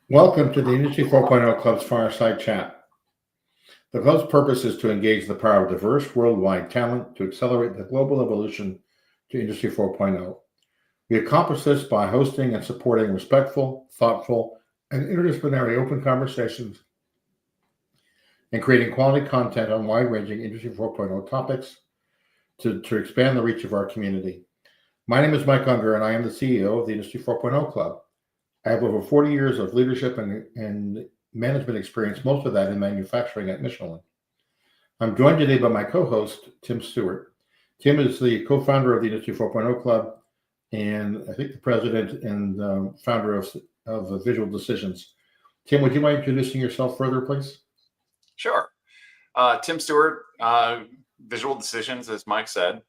Welcome to the Industry 4.0 Club's Fireside Chat. The club's purpose is to engage the power of diverse worldwide talent to accelerate the global evolution to Industry 4.0. We accomplish this by hosting and supporting respectful, thoughtful, and interdisciplinary open conversations and creating quality content on wide-ranging Industry 4.0 topics to expand the reach of our community. My name is Mike Ungar, and I am the CEO of the Industry 4.0 Club. I have over 40 years of leadership and management experience, most of that in manufacturing at Michelin. I'm joined today by my co-host, Tim Stuart. Tim is the co-founder of the Industry 4.0 Club, and I think the president and founder of Visual Decisions. Tim, would you mind introducing yourself further, please? Sure. Tim Stuart, Visual Decisions, as Mike said.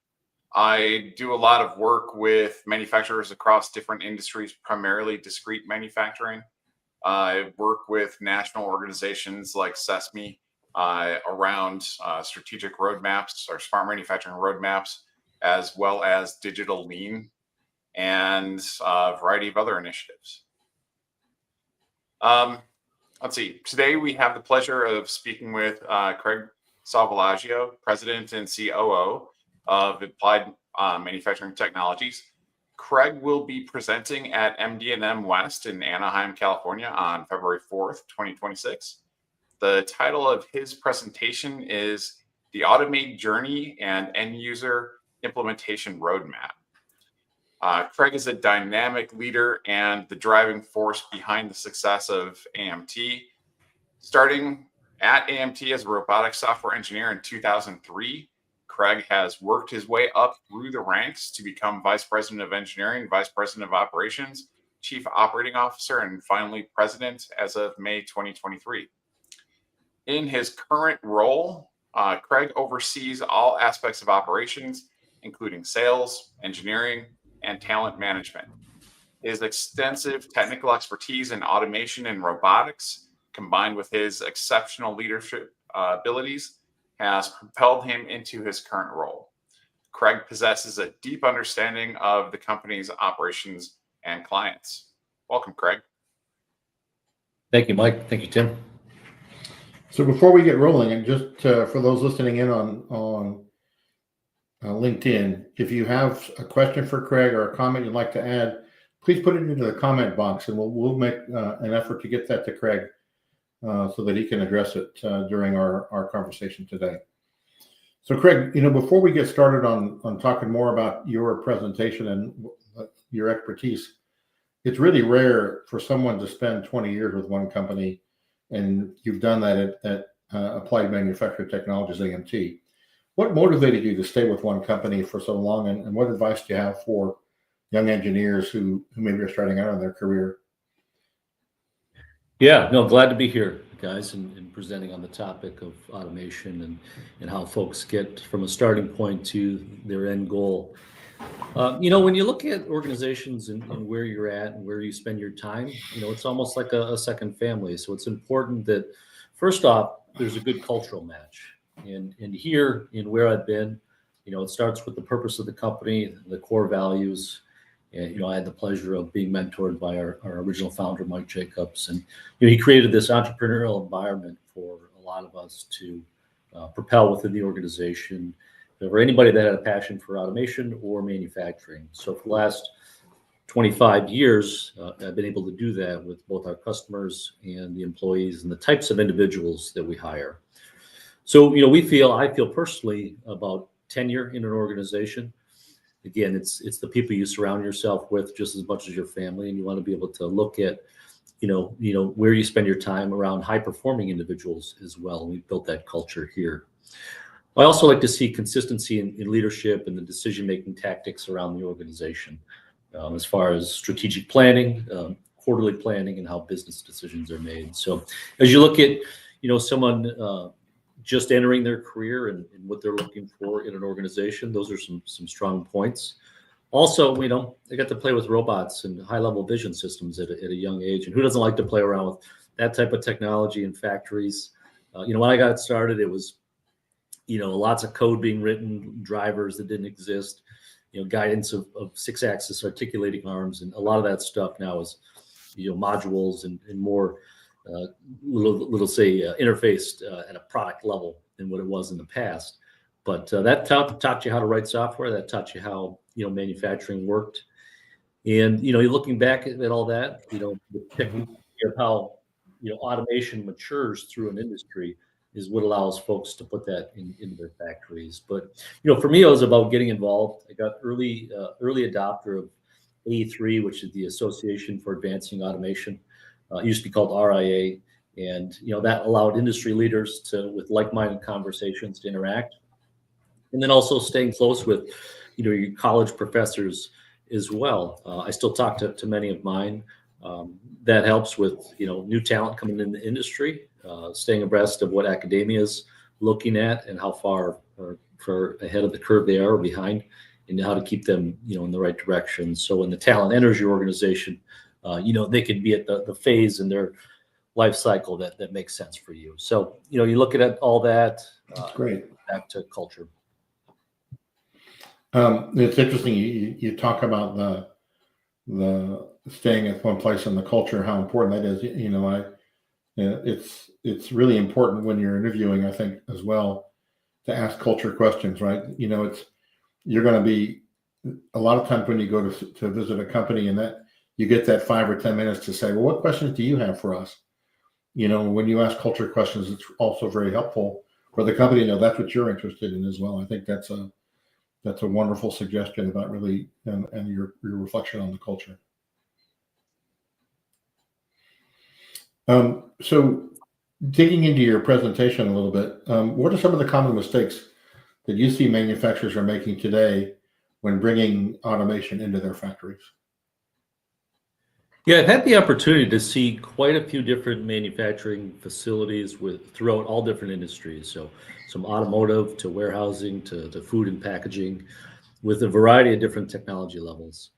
I do a lot of work with manufacturers across different industries, primarily discrete manufacturing. I work with national organizations like SESME around strategic roadmaps or smart manufacturing roadmaps, as well as digital lean and a variety of other initiatives. Let's see. Today we have the pleasure of speaking with Craig Salvalaggio, President and COO of Applied Manufacturing Technologies. Craig will be presenting at MD&M West in Anaheim, California on February 4th, 2026. The title of his presentation is The Automate Journey and End User Implementation Roadmap. Craig is a dynamic leader and the driving force behind the success of AMT. Starting at AMT as a robotics software engineer in 2003, Craig has worked his way up through the ranks to become Vice President of Engineering, Vice President of Operations, Chief Operating Officer, and finally President as of May 2023. In his current role, Craig oversees all aspects of operations, including sales, engineering, and talent management. His extensive technical expertise in automation and robotics, combined with his exceptional leadership abilities, has propelled him into his current role. Craig possesses a deep understanding of the company's operations and clients. Welcome, Craig. Thank you, Mike. Thank you, Tim. So before we get rolling, and just for those listening in on LinkedIn, if you have a question for Craig or a comment you'd like to add, please put it into the comment box, and we'll make an effort to get that to Craig so that he can address it during our conversation today. So Craig, before we get started on talking more about your presentation and your expertise, it's really rare for someone to spend 20 years with one company, and you've done that at Applied Manufacturing Technologies, AMT. What motivated you to stay with one company for so long, and what advice do you have for young engineers who maybe are starting out in their career? Yeah, no, glad to be here, guys, and presenting on the topic of automation and how folks get from a starting point to their end goal. When you look at organizations and where you're at and where you spend your time, it's almost like a second family. So it's important that, first off, there's a good cultural match. And here, in where I've been, it starts with the purpose of the company, the core values. And, I had the pleasure of being mentored by our original founder, Mike Jacobs. And he created this entrepreneurial environment for a lot of us to propel within the organization, for anybody that had a passion for automation or manufacturing. So for the last 25 years, I've been able to do that with both our customers and the employees and the types of individuals that we hire. So, I feel personally about tenure in an organization. Again, it's the people you surround yourself with just as much as your family, and you want to be able to look at, where you spend your time around high-performing individuals as well. And we've built that culture here. I also like to see consistency in leadership and the decision-making tactics around the organization, as far as strategic planning, quarterly planning, and how business decisions are made. So as you look at, someone just entering their career and what they're looking for in an organization, those are some strong points. Also, they got to play with robots and high-level vision systems at a young age. And who doesn't like to play around with that type of technology in factories? When I got started, it was, lots of code being written, drivers that didn't exist, guidance of 6-axis articulating arms. And a lot of that stuff now is modules and more little say interfaced at a product level than what it was in the past. But that taught you how to write software. That taught you how manufacturing worked. And you're looking back at all that, the technique of how automation matures through an industry is what allows folks to put that into their factories. But for me, it was about getting involved. I got early adopter of A3, which is the Association for Advancing Automation. It used to be called RIA, and that allowed industry leaders with like-minded conversations to interact, and then also staying close with your college professors as well. I still talk to many of mine. That helps with new talent coming in the industry, staying abreast of what academia is looking at and how far ahead of the curve they are or behind, and how to keep them in the right direction. So when the talent enters your organization, they can be at the phase in their life cycle that makes sense for you. So you look at all that. That's great. Back to culture. It's interesting. You talk about the staying at one place and the culture, how important that is. It's really important when you're interviewing, I think, as well, to ask culture questions, right? You're going to be a lot of times when you go to visit a company and that you get that 5 or 10 minutes to say, well, what questions do you have for us? When you ask culture questions, it's also very helpful for the company to know that's what you're interested in as well. I think that's a wonderful suggestion about really and your reflection on the culture. So digging into your presentation a little bit, what are some of the common mistakes that you see manufacturers are making today when bringing automation into their factories? Yeah, I've had the opportunity to see quite a few different manufacturing facilities throughout all different industries. So from automotive to warehousing to food and packaging, with a variety of different technology levels.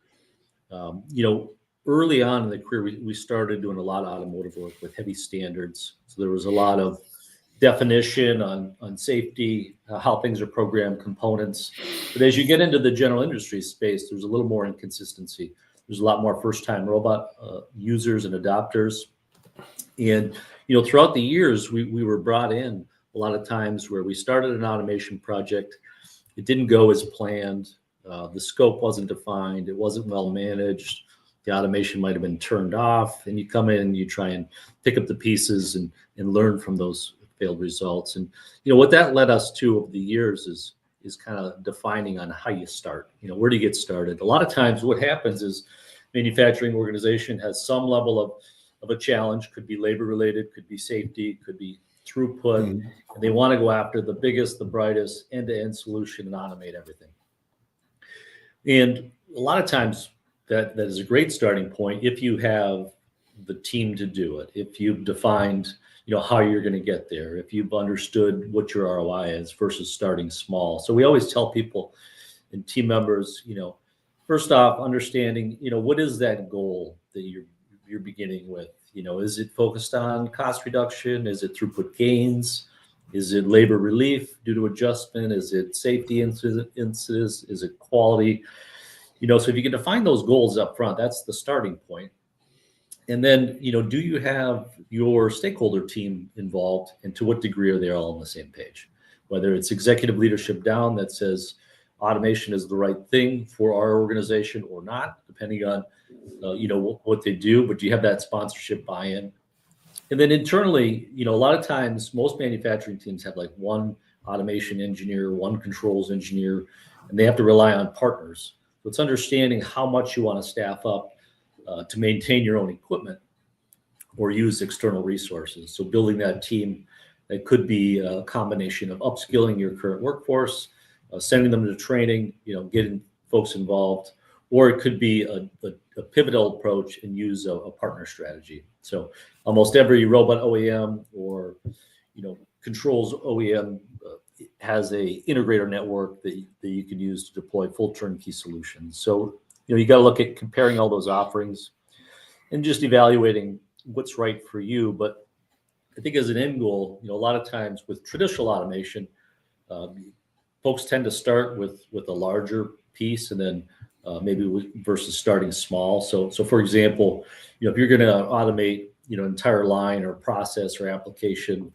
Early on in the career, we started doing a lot of automotive work with heavy standards. So there was a lot of definition on safety, how things are programmed, components. But as you get into the general industry space, there's a little more inconsistency. There's a lot more first-time robot users and adopters. And, throughout the years, we were brought in a lot of times where we started an automation project. It didn't go as planned. The scope wasn't defined. It wasn't well managed. The automation might have been turned off. And you come in and you try and pick up the pieces and learn from those failed results. And, what that led us to over the years is kind of defining on how you start. Where do you get started? A lot of times what happens is manufacturing organization has some level of a challenge, could be labor related, could be safety, could be throughput, and they want to go after the biggest, the brightest end-to-end solution and automate everything. And a lot of times that is a great starting point if you have the team to do it, if you've defined how you're going to get there, if you've understood what your ROI is versus starting small. So we always tell people and team members, first off, understanding, what is that goal that you're beginning with? Is it focused on cost reduction? Is it throughput gains? Is it labor relief due to adjustment? Is it safety incidents? Is it quality? So if you can define those goals up front, that's the starting point. And then, do you have your stakeholder team involved, and to what degree are they all on the same page? Whether it's executive leadership down that says automation is the right thing for our organization or not, depending on, what they do, but do you have that sponsorship buy-in? And then internally, a lot of times, most manufacturing teams have like one automation engineer, one controls engineer, and they have to rely on partners. So it's understanding how much you want to staff up to maintain your own equipment or use external resources. So building that team, that could be a combination of upskilling your current workforce, sending them to training, getting folks involved, or it could be a pivotal approach and use a partner strategy. So almost every robot OEM or, controls OEM has a integrator network that you can use to deploy full turnkey solutions. So, you got to look at comparing all those offerings and just evaluating what's right for you. But I think as an end goal, a lot of times with traditional automation, folks tend to start with a larger piece and then maybe versus starting small. So for example, if you're going to automate, an entire line or process or application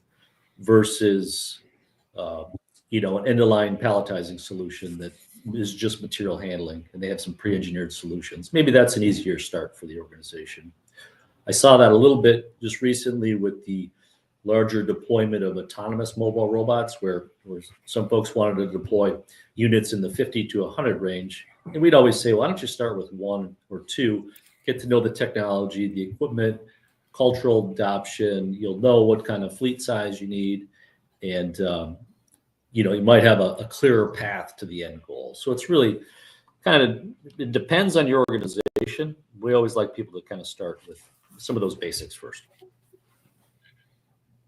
versus, an end-of-line palletizing solution that is just material handling, and they have some pre-engineered solutions. Maybe that's an easier start for the organization. I saw that a little bit just recently with the larger deployment of autonomous mobile robots, where some folks wanted to deploy units in the 50 to 100 range. And we'd always say, why don't you start with 1 or 2, get to know the technology, the equipment, cultural adoption. You'll know what kind of fleet size you need. And, you might have a clearer path to the end goal. So it's really it depends on your organization. We always like people to kind of start with some of those basics first.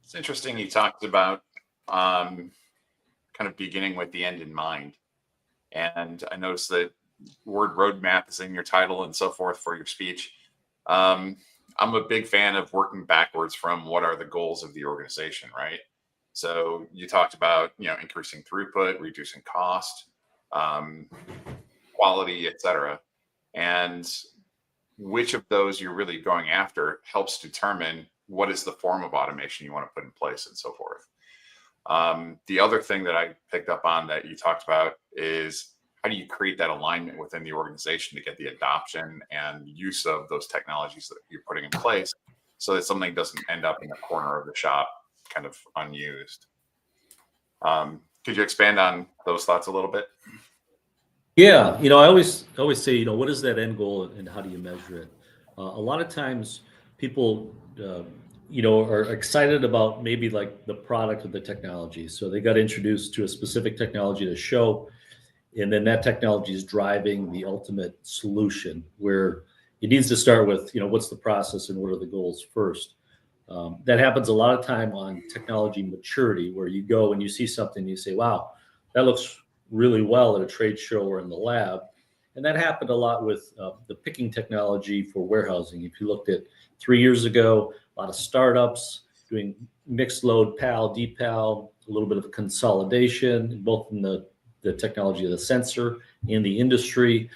It's interesting you talked about kind of beginning with the end in mind. And I noticed that word roadmap is in your title and so forth for your speech. I'm a big fan of working backwards from what are the goals of the organization, right? So you talked about, increasing throughput, reducing cost, quality, et cetera. And which of those you're really going after helps determine what is the form of automation you want to put in place and so forth. The other thing that I picked up on that you talked about is how do you create that alignment within the organization to get the adoption and use of those technologies that you're putting in place so that something doesn't end up in a corner of the shop kind of unused. Could you expand on those thoughts a little bit? Yeah, I always say, what is that end goal and how do you measure it? A lot of times people, are excited about maybe like the product or the technology. So they got introduced to a specific technology to show, and then that technology is driving the ultimate solution, where it needs to start with, what's the process and what are the goals first. That happens a lot of time on technology maturity, where you go and you see something and you say, wow, that looks really well at a trade show or in the lab. And that happened a lot with the picking technology for warehousing. If you looked at 3 years ago, a lot of startups doing mixed load PAL, DPAL, a little bit of consolidation, both in the technology of the sensor and the industry.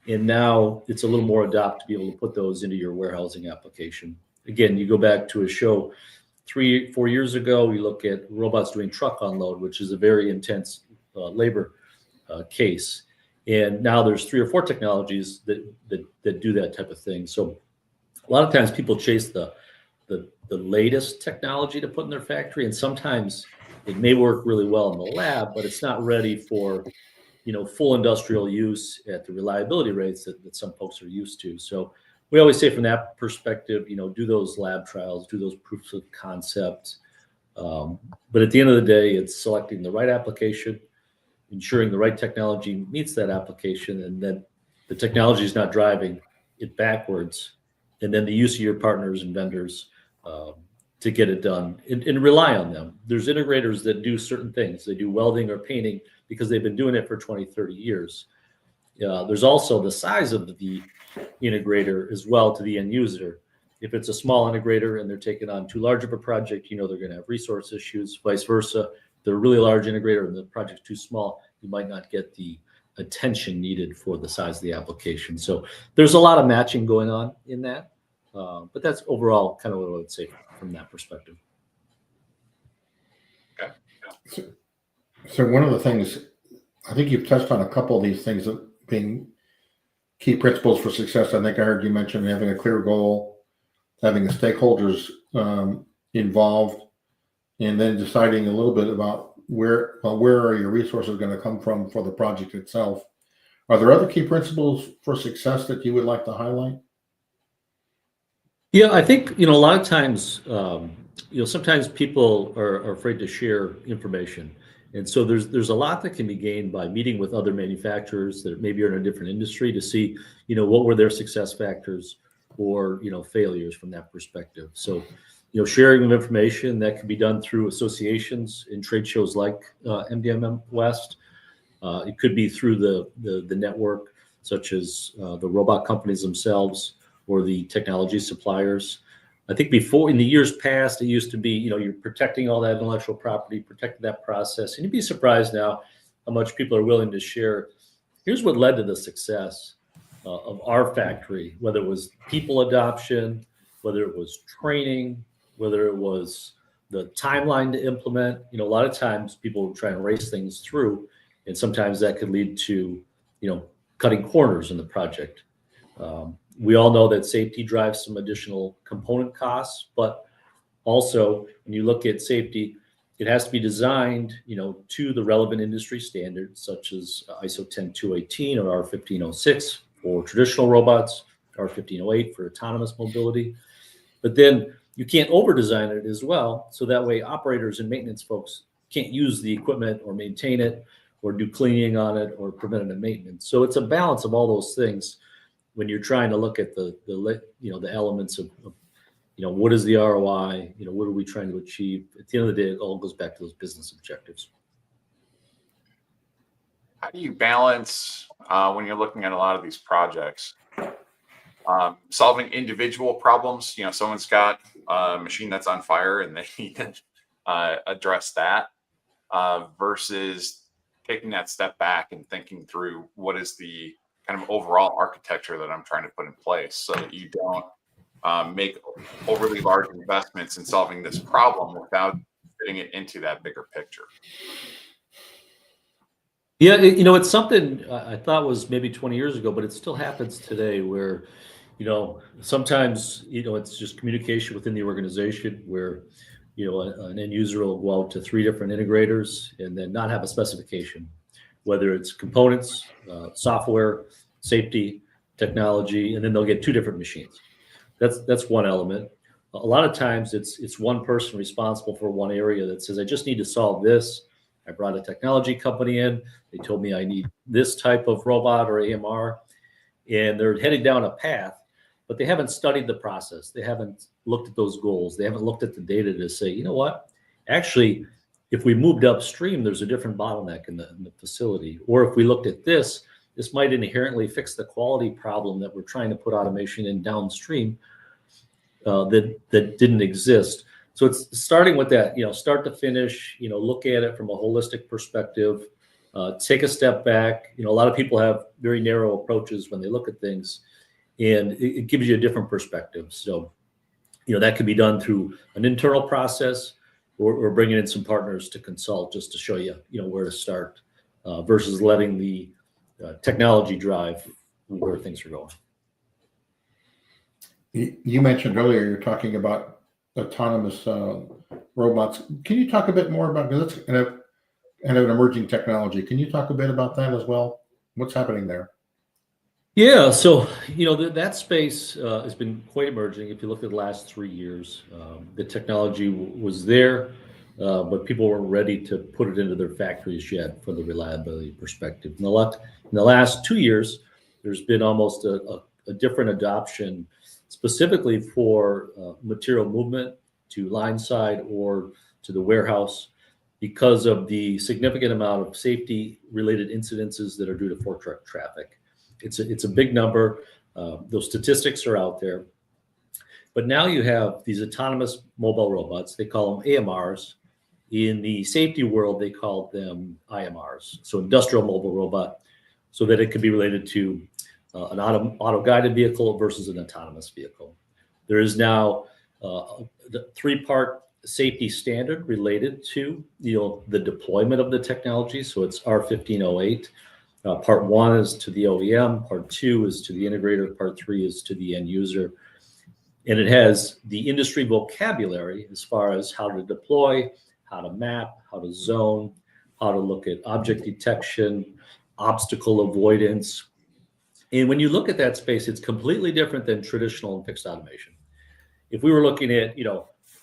And now it's a little more adopt to be able to put those into your warehousing application. Again, you go back to a show 3-4 years ago, you look at robots doing truck unload, which is a very intense labor case. And now there's 3 or 4 technologies that do that type of thing. So a lot of times people chase the latest technology to put in their factory, and sometimes it may work really well in the lab, but it's not ready for full industrial use at the reliability rates that some folks are used to. So we always say from that perspective, do those lab trials, do those proofs of concept. But at the end of the day, it's selecting the right application, ensuring the right technology meets that application, and then the technology is not driving it backwards. And then the use of your partners and vendors to get it done and rely on them. There's integrators that do certain things. They do welding or painting because they've been doing it for 20, 30 years. There's also the size of the integrator as well to the end user. If it's a small integrator and they're taking on too large of a project, they're going to have resource issues, vice versa. If they're a really large integrator and the project's too small, you might not get the attention needed for the size of the application. So there's a lot of matching going on in that. But that's overall kind of what I would say from that perspective. Okay. So one of the things, I think you've touched on a couple of these things being key principles for success. I think I heard you mention having a clear goal, having the stakeholders involved, and then deciding a little bit about where are your resources going to come from for the project itself. Are there other key principles for success that you would like to highlight? Yeah, I think, a lot of times, sometimes people are afraid to share information. And so there's a lot that can be gained by meeting with other manufacturers that maybe are in a different industry to see, what were their success factors or, failures from that perspective. So, sharing of information that can be done through associations in trade shows like MD&M West. It could be through the network, such as the robot companies themselves or the technology suppliers. I think before, in the years past, it used to be, you're protecting all that intellectual property, protecting that process. And you'd be surprised now how much people are willing to share. Here's what led to the success. of our factory, whether it was people adoption, whether it was training, whether it was the timeline to implement. A lot of times people try and race things through, and sometimes that could lead to, cutting corners in the project. We all know that safety drives some additional component costs, but also when you look at safety, it has to be designed, to the relevant industry standards, such as ISO 10218 or R1506 for traditional robots, R1508 for autonomous mobility. But then you can't over-design it as well, so that way operators and maintenance folks can't use the equipment or maintain it or do cleaning on it or preventative maintenance. So it's a balance of all those things when you're trying to look at the elements of what is the ROI, what are we trying to achieve? At the end of the day, it all goes back to those business objectives. How do you balance when you're looking at a lot of these projects, solving individual problems? Someone's got a machine that's on fire and they need to address that versus taking that step back and thinking through what is the kind of overall architecture that I'm trying to put in place so that you don't make overly large investments in solving this problem without fitting it into that bigger picture. Yeah, it's something I thought was maybe 20 years ago, but it still happens today where, sometimes, it's just communication within the organization where, an end user will go out to 3 different integrators and then not have a specification, whether it's components, software, safety, technology, and then they'll get 2 different machines. That's one element. A lot of times it's one person responsible for one area that says, I just need to solve this. I brought a technology company in. They told me I need this type of robot or AMR, and they're heading down a path, but they haven't studied the process. They haven't looked at those goals. They haven't looked at the data to say, you know what, actually, if we moved upstream, there's a different bottleneck in the facility. Or if we looked at this might inherently fix the quality problem that we're trying to put automation in downstream that didn't exist. So it's starting with that, start to finish, look at it from a holistic perspective, take a step back. A lot of people have very narrow approaches when they look at things, and it gives you a different perspective. So, that could be done through an internal process or bringing in some partners to consult just to show you, where to start versus letting the technology drive where things are going. You mentioned earlier you're talking about autonomous robots. Can you talk a bit more about, because it's an emerging technology. Can you talk a bit about that as well? What's happening there? Yeah, so that space has been quite emerging. If you look at the last 3 years, the technology was there, but people weren't ready to put it into their factories yet for the reliability perspective. In the last 2 years, there's been almost a different adoption, specifically for material movement to line side or to the warehouse, because of the significant amount of safety-related incidences that are due to fork truck traffic. It's a big number. Those statistics are out there. But now you have these autonomous mobile robots. They call them AMRs. In the safety world, they call them IMRs, so industrial mobile robot, so that it can be related to an auto-guided vehicle versus an autonomous vehicle. There is now the 3-part safety standard related to the deployment of the technology. So it's R1508. Part 1 is to the OEM, part 2 is to the integrator, part 3 is to the end user. And it has the industry vocabulary as far as how to deploy, how to map, how to zone, how to look at object detection, obstacle avoidance. And when you look at that space, it's completely different than traditional and fixed automation. If we were looking at,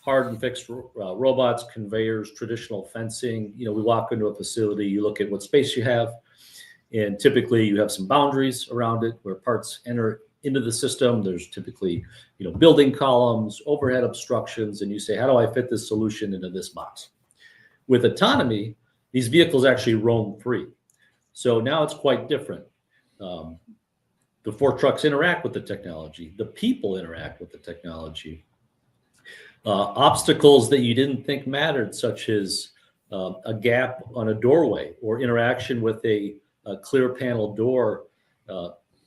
hard and fixed robots, conveyors, traditional fencing, we walk into a facility, you look at what space you have, and typically you have some boundaries around it where parts enter into the system. There's typically, building columns, overhead obstructions, and you say, how do I fit this solution into this box? With autonomy, these vehicles actually roam free. So now it's quite different. The fork trucks interact with the technology. The people interact with the technology. Obstacles that you didn't think mattered, such as a gap on a doorway or interaction with a clear panel door,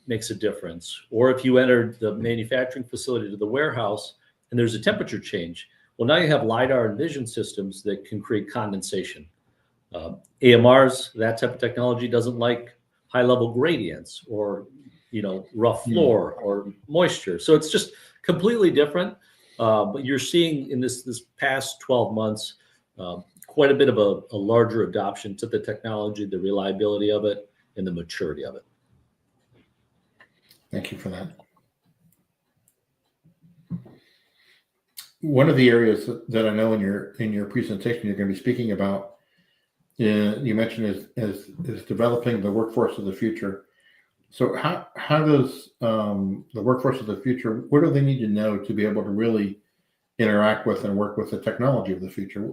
makes a difference. Or if you enter the manufacturing facility to the warehouse and there's a temperature change, well, now you have LiDAR and vision systems that can create condensation. AMRs, that type of technology doesn't like high-level gradients or rough floor or moisture. So it's just completely different. But you're seeing in this past 12 months quite a bit of a larger adoption to the technology, the reliability of it, and the maturity of it. Thank you for that. One of the areas that I know in your presentation you're going to be speaking about, you mentioned is developing the workforce of the future. So how does the workforce of the future, what do they need to know to be able to really interact with and work with the technology of the future?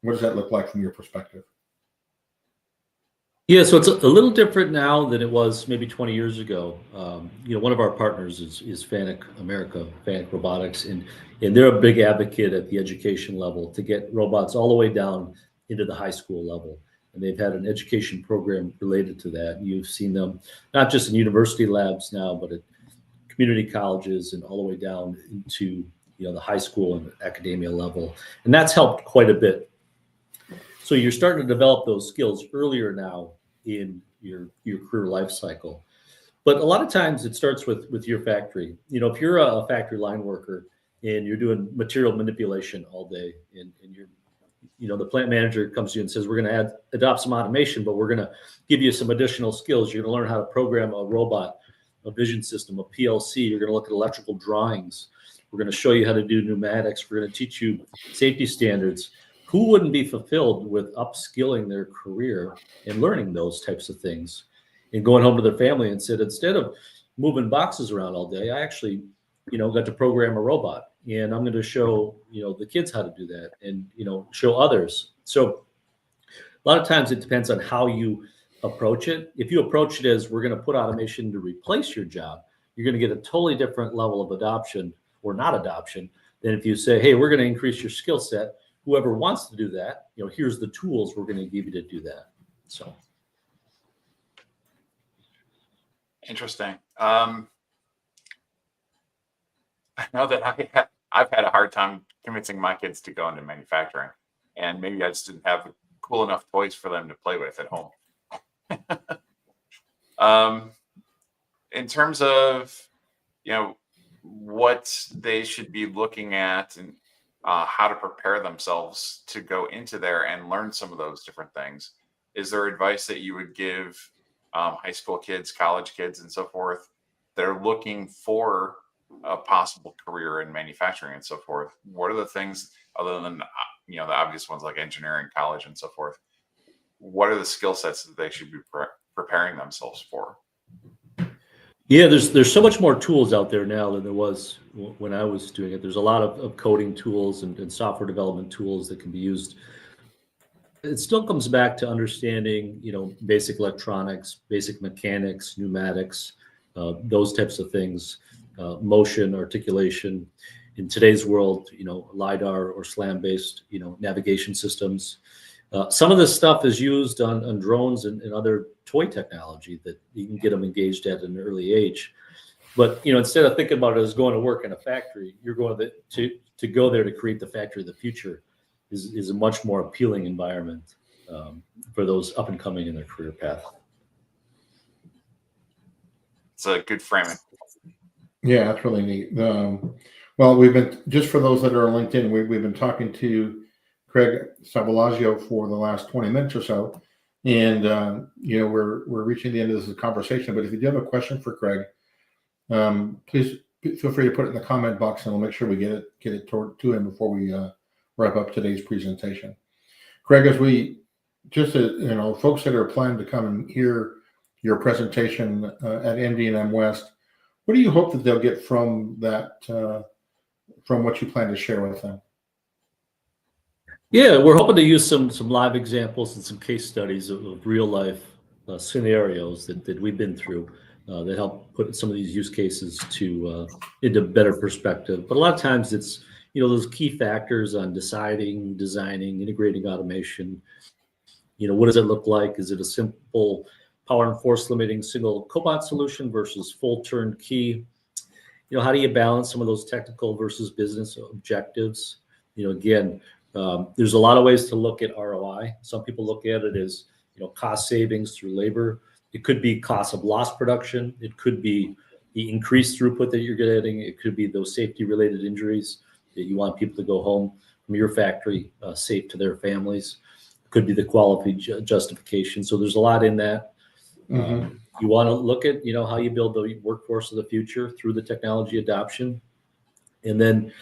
What does that look like from your perspective? Yeah, so it's a little different now than it was maybe 20 years ago. One of our partners is FANUC America, FANUC Robotics, and they're a big advocate at the education level to get robots all the way down into the high school level. And they've had an education program related to that. You've seen them not just in university labs now, but at community colleges and all the way down into the high school and academia level. And that's helped quite a bit. So you're starting to develop those skills earlier now in your career life cycle. But a lot of times it starts with your factory. If you're a factory line worker and you're doing material manipulation all day, and you're the plant manager comes to you and says, we're going to adopt some automation, but we're going to give you some additional skills. You're going to learn how to program a robot, a vision system, a PLC. You're going to look at electrical drawings. We're going to show you how to do pneumatics. We're going to teach you safety standards. Who wouldn't be fulfilled with upskilling their career and learning those types of things and going home to their family and said, instead of moving boxes around all day, I actually, got to program a robot, and I'm going to show, the kids how to do that and, show others. So a lot of times it depends on how you approach it. If you approach it as we're going to put automation to replace your job, you're going to get a totally different level of adoption or not adoption than if you say, hey, we're going to increase your skill set. Whoever wants to do that, here's the tools we're going to give you to do that. So. Interesting. I know that I've had a hard time convincing my kids to go into manufacturing, and maybe I just didn't have cool enough toys for them to play with at home. In terms of, what they should be looking at and how to prepare themselves to go into there and learn some of those different things, is there advice that you would give high school kids, college kids, and so forth that are looking for a possible career in manufacturing and so forth? What are the things, other than the obvious ones like engineering, college, and so forth? What are the skill sets that they should be preparing themselves for? Yeah, there's so much more tools out there now than there was when I was doing it. There's a lot of coding tools and software development tools that can be used. It still comes back to understanding, basic electronics, basic mechanics, pneumatics, those types of things, motion, articulation. In today's world, LiDAR or SLAM-based, navigation systems. Some of this stuff is used on drones and other toy technology that you can get them engaged at an early age. But instead of thinking about it as going to work in a factory, you're going to go there to create the factory of the future is a much more appealing environment for those up and coming in their career path. It's a good framing. Yeah, that's really neat. Well, we've been, just for those that are on LinkedIn, we've been talking to Craig Salvalaggio for the last 20 minutes or so. And, we're reaching the end of this conversation. But if you do have a question for Craig, please feel free to put it in the comment box, and we'll make sure we get it to him before we wrap up today's presentation. Craig, as we just, folks that are planning to come and hear your presentation at MD&M West, what do you hope that they'll get from that, from what you plan to share with them? Yeah, we're hoping to use some live examples and some case studies of real life scenarios that we've been through that help put some of these use cases into better perspective. But a lot of times it's those key factors on deciding, designing, integrating automation. What does it look like? Is it a simple power and force limiting single cobot solution versus full turnkey. How do you balance some of those technical versus business objectives? Again, there's a lot of ways to look at ROI. Some people look at it as, cost savings through labor. It could be cost of lost production. It could be the increased throughput that you're getting. It could be those safety related injuries that you want people to go home from your factory safe to their families. It could be the quality justification. So there's a lot in that. You want to look at, how you build the workforce of the future through the technology adoption. And then,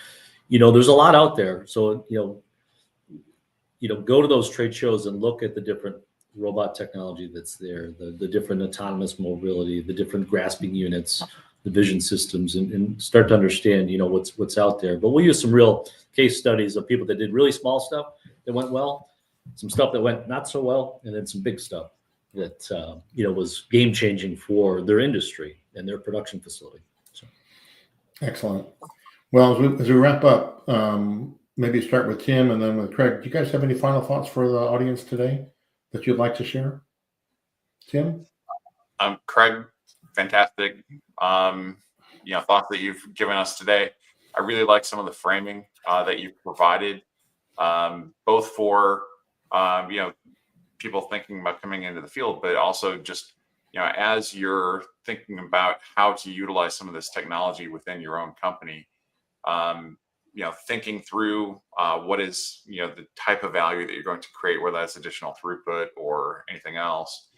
there's a lot out there. So, go to those trade shows and look at the different robot technology that's there, the different autonomous mobility, the different grasping units, the vision systems, and start to understand, what's out there. But we'll use some real case studies of people that did really small stuff that went well, some stuff that went not so well, and then some big stuff that was game changing for their industry and their production facility. So. Excellent. Well, as we wrap up, maybe start with Tim and then with Craig. Do you guys have any final thoughts for the audience today that you'd like to share? Tim? Craig, fantastic. Thoughts that you've given us today. I really like some of the framing that you've provided, both for people thinking about coming into the field, but also just as you're thinking about how to utilize some of this technology within your own company. Thinking through what is the type of value that you're going to create, whether that's additional throughput or anything else,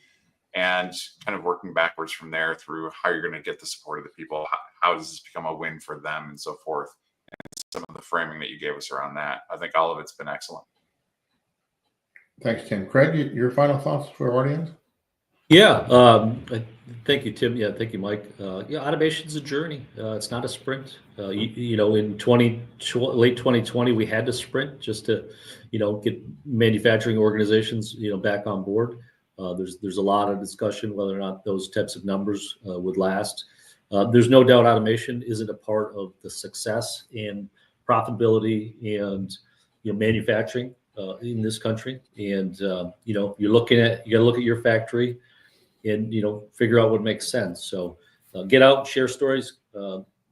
and kind of working backwards from there through how you're going to get the support of the people. How does this become a win for them, and so forth. And some of the framing that you gave us around that, I think all of it's been excellent. Thanks, Tim. Craig, your final thoughts for our audience? Yeah, thank you, Tim. Yeah, thank you, Mike. Automation is a journey. It's not a sprint. In late 2020, we had to sprint just to, get manufacturing organizations, back on board. There's a lot of discussion whether or not those types of numbers would last. There's no doubt automation isn't a part of the success and profitability and manufacturing in this country. And you got to look at your factory and figure out what makes sense. So get out, share stories,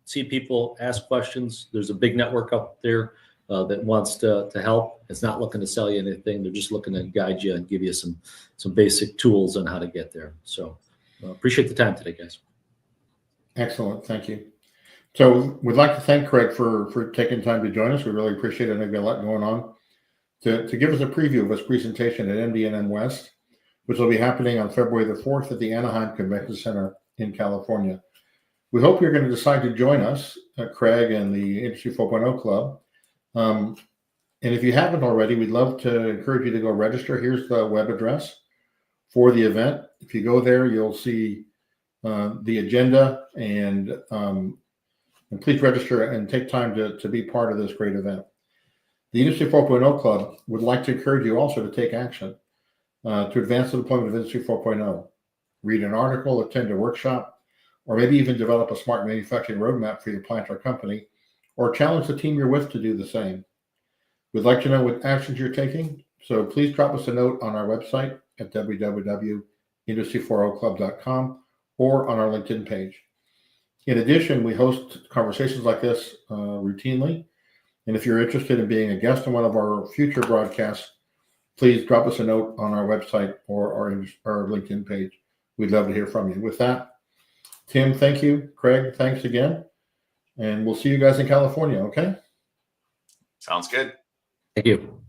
see people, ask questions. There's a big network up there that wants to help. It's not looking to sell you anything. They're just looking to guide you and give you some basic tools on how to get there. So appreciate the time today, guys. Excellent. Thank you. So we'd like to thank Craig for taking time to join us. We really appreciate it. There's been a lot going on. To give us a preview of his presentation at MD&M West, which will be happening on February the 4th at the Anaheim Convention Center in California. We hope you're going to decide to join us, Craig, and the Industry 4.0 Club. And if you haven't already, we'd love to encourage you to go register. Here's the web address for the event. If you go there, you'll see the agenda, and please register and take time to be part of this great event. The Industry 4.0 Club would like to encourage you also to take action to advance the deployment of Industry 4.0. Read an article, attend a workshop, or maybe even develop a smart manufacturing roadmap for your plant or company, or challenge the team you're with to do the same. We'd like to know what actions you're taking, so please drop us a note on our website at www.industry40club.com or on our LinkedIn page. In addition, we host conversations like this routinely. And if you're interested in being a guest on one of our future broadcasts, please drop us a note on our website or our LinkedIn page. We'd love to hear from you. With that, Tim, thank you. Craig, thanks again. And we'll see you guys in California, okay? Sounds good. Thank you.